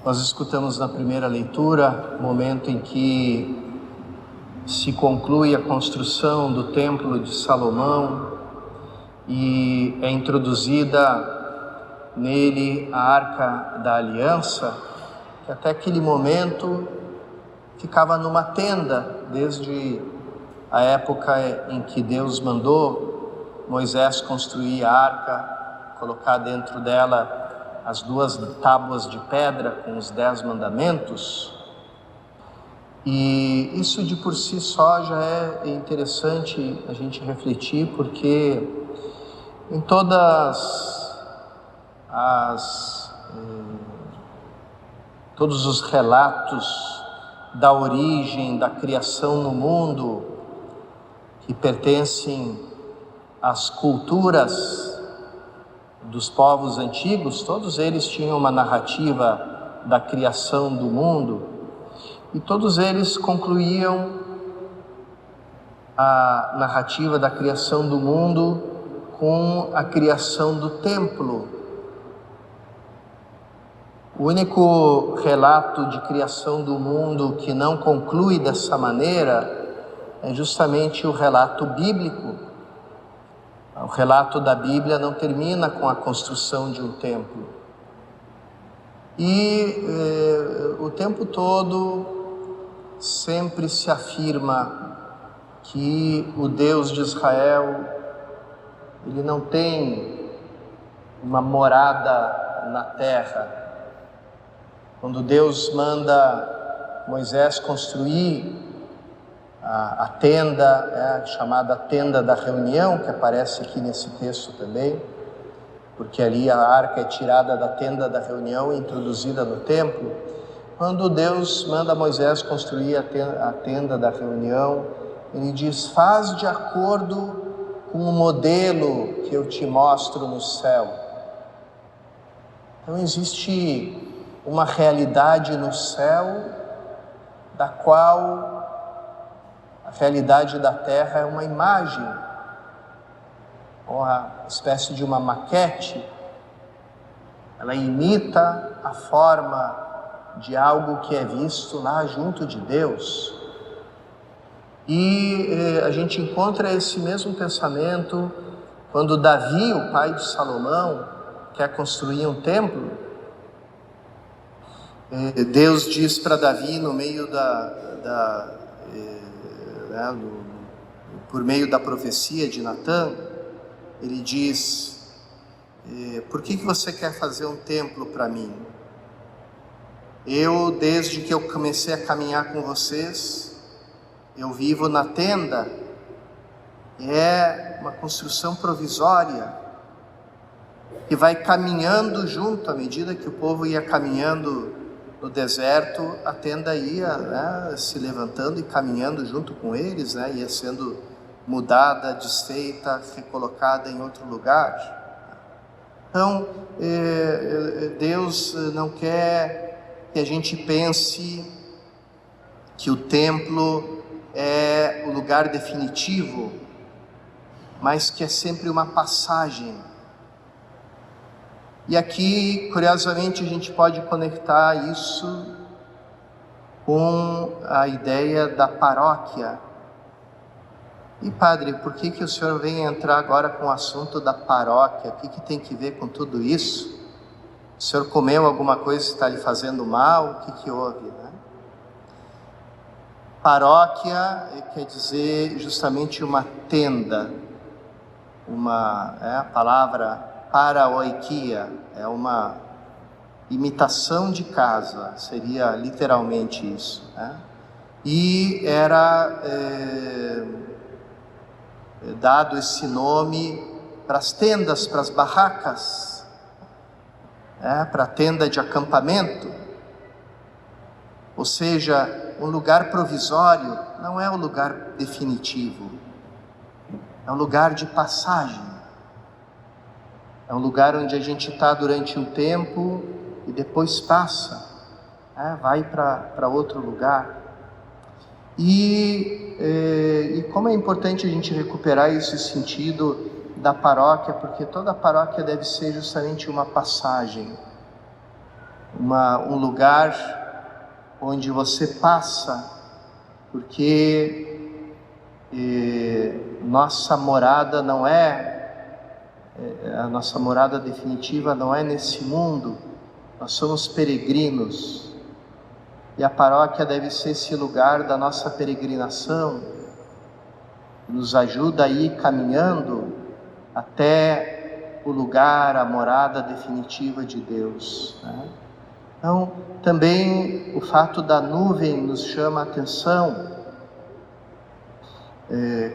Nós escutamos na primeira leitura, momento em que se conclui a construção do Templo de Salomão e é introduzida nele a Arca da Aliança, que até aquele momento ficava numa tenda, desde a época em que Deus mandou Moisés construir a arca, colocar dentro dela as 2 tábuas de pedra com os 10 mandamentos. E isso de por si só já é interessante a gente refletir, porque em todos os relatos da origem, da criação no mundo, que pertencem às culturas dos povos antigos, todos eles tinham uma narrativa da criação do mundo, e todos eles concluíam a narrativa da criação do mundo com a criação do templo. O único relato de criação do mundo que não conclui dessa maneira é justamente o relato bíblico. O relato da Bíblia não termina com a construção de um templo. E o tempo todo sempre se afirma que o Deus de Israel, ele não tem uma morada na terra. Quando Deus manda Moisés construir a tenda, chamada tenda da reunião, que aparece aqui nesse texto também, porque ali a arca é tirada da tenda da reunião e introduzida no templo. Quando Deus manda Moisés construir a tenda da reunião, ele diz: faz de acordo com o modelo que eu te mostro no céu. Então existe uma realidade no céu, da qual a realidade da terra é uma imagem, uma espécie de uma maquete. Ela imita a forma de algo que é visto lá junto de Deus. E a gente encontra esse mesmo pensamento quando Davi, o pai de Salomão, quer construir um templo. Deus diz para Davi, no meio por meio da profecia de Natã, ele diz: por que você quer fazer um templo para mim? Eu, desde que eu comecei a caminhar com vocês, eu vivo na tenda. É uma construção provisória que vai caminhando junto. À medida que o povo ia caminhando no deserto, a tenda ia se levantando e caminhando junto com eles, ia sendo mudada, desfeita, recolocada em outro lugar. Então, Deus não quer que a gente pense que o templo é o lugar definitivo, mas que é sempre uma passagem. E aqui, curiosamente, a gente pode conectar isso com a ideia da paróquia. E padre, por que o senhor vem entrar agora com o assunto da paróquia? O que tem que ver com tudo isso? O senhor comeu alguma coisa que está lhe fazendo mal? O que houve, né? Paróquia quer dizer justamente uma tenda, a palavra paraoikia é uma imitação de casa, seria literalmente isso, né? E era dado esse nome para as tendas, para as barracas, para a tenda de acampamento, ou seja, um lugar provisório. Não é um lugar definitivo, é um lugar de passagem. É um lugar onde a gente está durante um tempo e depois passa, vai para outro lugar. E como é importante a gente recuperar esse sentido da paróquia, porque toda paróquia deve ser justamente uma passagem. um lugar onde você passa, porque nossa morada não a nossa morada definitiva não é nesse mundo, nós somos peregrinos, e a paróquia deve ser esse lugar da nossa peregrinação, que nos ajuda a ir caminhando até o lugar, a morada definitiva de Deus, né? Então, também o fato da nuvem nos chama a atenção.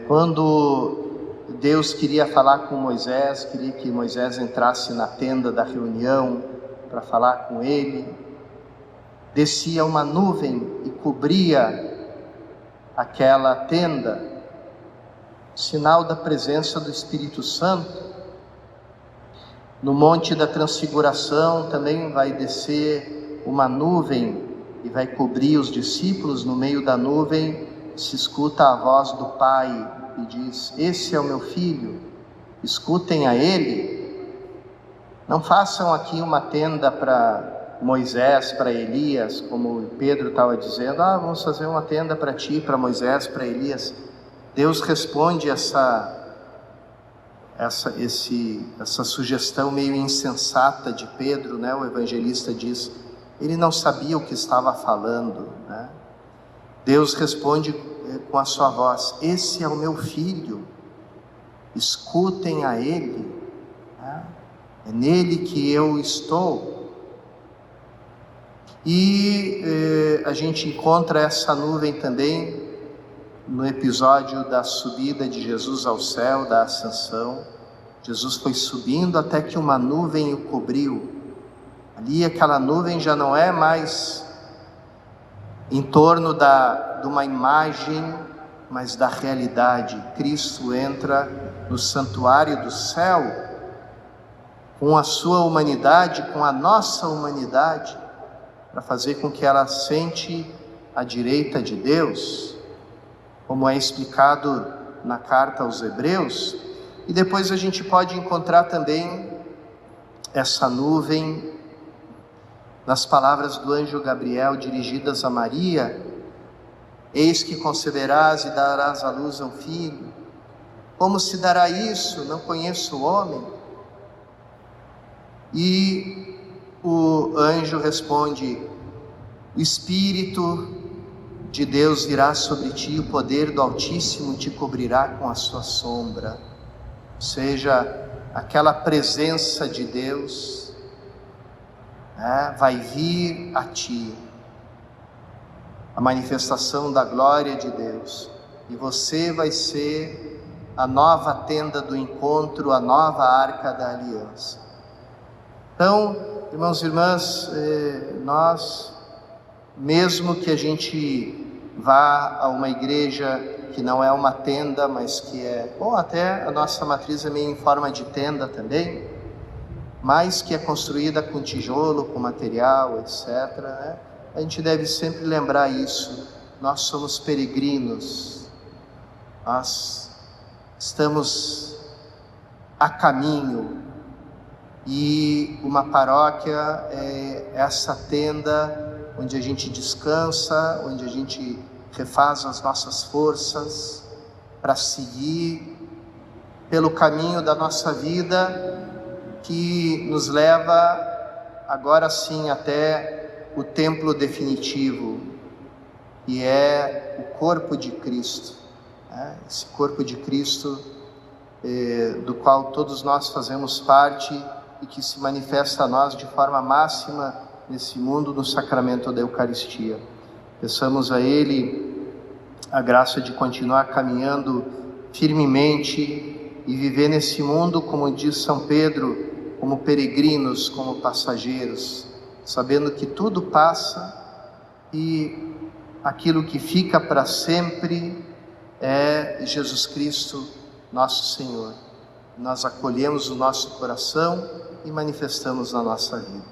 Quando Deus queria falar com Moisés, queria que Moisés entrasse na tenda da reunião para falar com ele, descia uma nuvem e cobria aquela tenda, sinal da presença do Espírito Santo. No Monte da Transfiguração também vai descer uma nuvem e vai cobrir os discípulos. No meio da nuvem se escuta a voz do Pai e diz: esse é o meu filho, escutem a ele. Não façam aqui uma tenda para Moisés, para Elias, como Pedro estava dizendo, vamos fazer uma tenda para ti, para Moisés, para Elias. Deus responde essa sugestão meio insensata de Pedro, né? O evangelista diz, ele não sabia o que estava falando, né? Deus responde com a sua voz: esse é o meu filho, escutem a ele, né? É nele que eu estou. E a gente encontra essa nuvem também no episódio da subida de Jesus ao céu, da ascensão. Jesus foi subindo até que uma nuvem o cobriu. Ali aquela nuvem já não é mais em torno de uma imagem, mas da realidade. Cristo entra no santuário do céu com a sua humanidade, com a nossa humanidade, para fazer com que ela sente à direita de Deus, como é explicado na carta aos Hebreus. E depois a gente pode encontrar também essa nuvem nas palavras do anjo Gabriel dirigidas a Maria: eis que conceberás e darás à luz a um filho. Como se dará isso? Não conheço o homem. E o anjo responde: o Espírito de Deus virá sobre ti, o poder do Altíssimo te cobrirá com a sua sombra. Ou seja, aquela presença de Deus, né, vai vir a ti, a manifestação da glória de Deus, e você vai ser a nova tenda do encontro, a nova arca da aliança. Então, irmãos e irmãs, nós, mesmo que a gente vá a uma igreja que não é uma tenda, mas que até a nossa matriz é meio em forma de tenda também, mas que é construída com tijolo, com material, etc., né? A gente deve sempre lembrar isso. Nós somos peregrinos, nós estamos a caminho, e uma paróquia é essa tenda onde a gente descansa, onde a gente refaz as nossas forças para seguir pelo caminho da nossa vida, que nos leva agora sim até o templo definitivo, que é o corpo de Cristo, né? Esse corpo de Cristo do qual todos nós fazemos parte e que se manifesta a nós de forma máxima nesse mundo no sacramento da Eucaristia. Peçamos a Ele a graça de continuar caminhando firmemente e viver nesse mundo, como diz São Pedro, como peregrinos, como passageiros, sabendo que tudo passa e aquilo que fica para sempre é Jesus Cristo, nosso Senhor. Nós acolhemos o nosso coração e manifestamos na nossa vida.